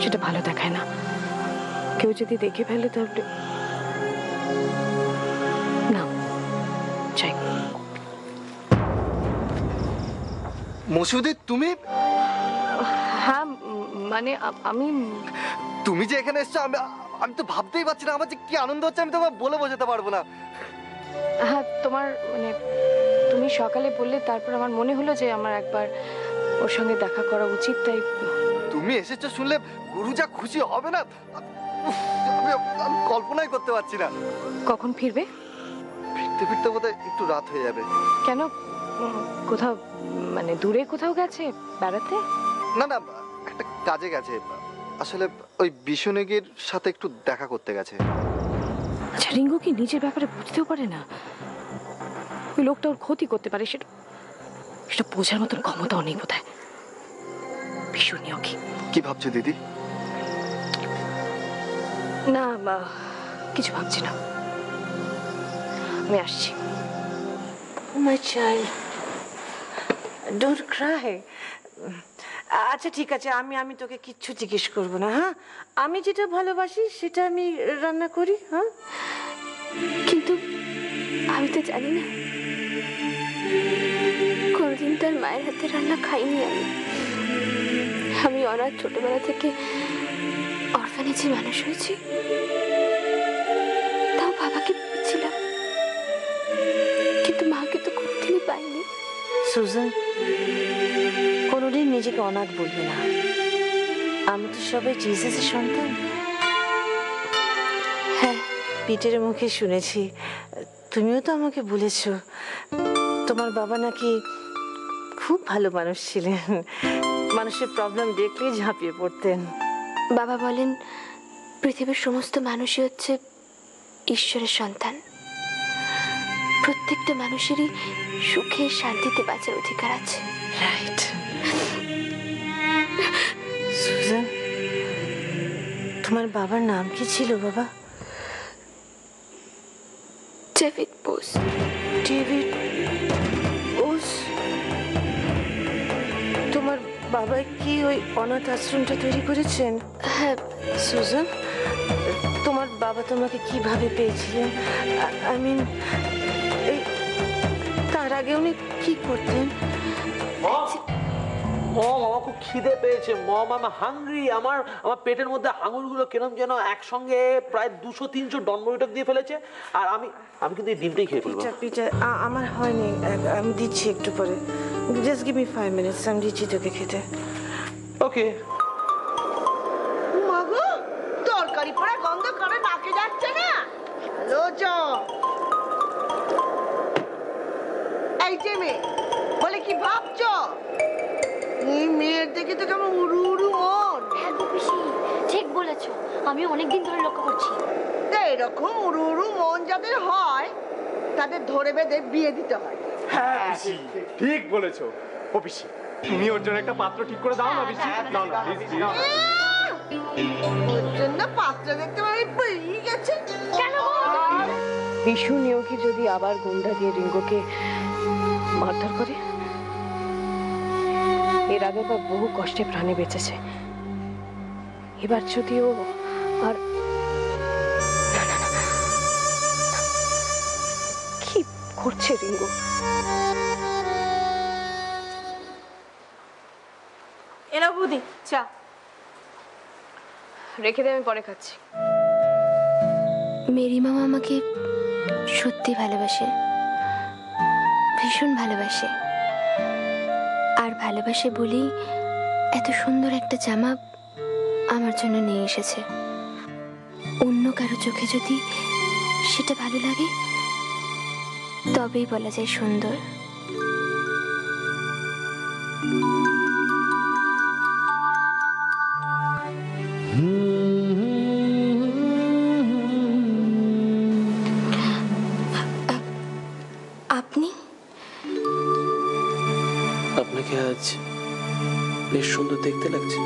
সেটা ভালো দেখায় না। কেউ যদি দেখে ফেলে তাহলে না চাই। মসুদি, তুমি? হ্যাঁ মানে আমি, তুমি যে এখানে এসছো আমি তো ভাবতেই পারছি না। আমার যে কি আনন্দ হচ্ছে আমি তোমার বলে বোঝাতে পারবো না। হ্যাঁ তোমার মানে তুমি সকালে বললে, তারপর আমার মনে হলো যে আমার একবার ওর সঙ্গে দেখা করা উচিত, তাই। তুমি এসেছো শুনলে গুরু যা খুশি হবে না, আমি কল্পনাই করতে পারছি না। কখন ফিরবে? ফিরতে ফিরতে বোধহয় একটু রাত হয়ে যাবে। কেন, কোথাও মানে দূরে কোথাও গেছে বেড়াতে? না না, একটা কাজে গেছে। আসলে ওই বিষ্ণুগির সাথে একটু দেখা করতে গেছে। আচ্ছা, রিঙ্গু কি নিজের ব্যাপারে বুঝতেও পারে না? ওই লোকটা ওর ক্ষতি করতে পারে, সেটা সেটা বোঝার মতন ক্ষমতা অনেক বোধহয়। ভীষণীয় কি ভাবছো দিদি? না কিছু ভাবছি না, আমি আসছি। My child, don't cry. আচ্ছা ঠিক আছে, আমি তোকে কিচ্ছু জিজ্ঞেস করবো না। হ্যাঁ, আমি যেটা ভালোবাসি সেটা আমি রান্না করি। হ্যাঁ, কিন্তু আমি তো জানি না, কোনদিন তার মায়ের হাতে রান্না খাইনি আমি। আমি অনাথ, ছোটবেলা থেকে অরফানেজে মানুষ হয়েছি, তাও বাবাকে পেয়েছিলাম, কিন্তু মাকে তো কোনদিনই পাইনি। সুজান, কোনোদিন নিজেকে অনাথ বলবে না। আমরা তো সবাই জিসাসের সন্তান। হ্যাঁ, পিটের মুখে শুনেছি, তুমিও তো আমাকে বলেছো তোমার বাবা নাকি খুব ভালো মানুষ ছিলেন, মানুষের প্রবলেম দেখলেই ঝাঁপিয়ে পড়তেন। বাবা বলেন পৃথিবীর সমস্ত মানুষই হচ্ছে ঈশ্বরের সন্তান, প্রত্যেকটা মানুষেরই সুখে শান্তিতে বাঁচার অধিকার আছে। রাইট। সুজান, তোমার বাবার নাম কি ছিল বাবা? ডেভিড বোস। ডেভিড বোস? তোমার বাবা কি ওই অনাথ আশ্রমটা তৈরি করেছেন? হ্যাঁ। সুজান, তোমার বাবা তোমাকে কিভাবে পেয়েছিলেন? আই মিন, তার আগে উনি কি করতেন? মম, আমার খুব খিদে পেয়েছে মম, আমি হাংরি। আমার পেটের মধ্যে আঙুলগুলো কেরম যেন একসঙ্গে প্রায় 200-300 ডনমরিটক দিয়ে ফেলেছে। আর আমি কিন্তু এই ডিমটাই খেয়ে ফেলবো। পিটার, আমার হয়নি, আমি দিচ্ছি একটু পরে। জাস্ট গিভ মি 5 মিনিটস, আমি দিচ্ছি তোকে খেতে। ওকে। মাগো, তরকারি পোড়া গন্ধ করে নাকে যাচ্ছে না। হ্যালো চ, এই যে মেয়ে, বলে কি ভাবছো? এই মেয়ের দেখে তো কেমন উড়ু উড়ু মন। হ্যাঁ গো পিসি, ঠিক বলেছো, আমি অনেকদিন ধরে লক্ষ্য করছি। এরকম উড়ু উড়ু মন যাদের হয় তাদের ধরে বেঁধে বিয়ে দিতে হয়। হ্যাঁ পিসি, ঠিক বলেছো। ও পিসি, তুমি ওর জন্য একটা পাত্র ঠিক করে দাও না পিসি। দাও না প্লিজ। ওর জন্য পাত্র দেখতে পারি পেয়ে গেছে। কেন? বিশু নিয়োগী যদি আবার গুন্ডা দিয়ে রিঙ্গুকে মারধর করে, এর আগে বা বহু কষ্টে প্রাণে বেঁচেছে, এবার যদিও আর কি করছে রিঙ্গু? এলা বুদি চা রেখে দে, আমি পরে খাচ্ছি। মেরি মামা আমাকে সত্যি ভালোবাসে, ভীষণ ভালোবাসে, আর ভালোবাসে বলেই এত সুন্দর একটা জামা আমার জন্য নিয়ে এসেছে। অন্য কারো চোখে যদি সেটা ভালো লাগে তবেই বলা যায় সুন্দর। আপনি? আপনাকে আজ বেশ সুন্দর দেখতে লাগছে।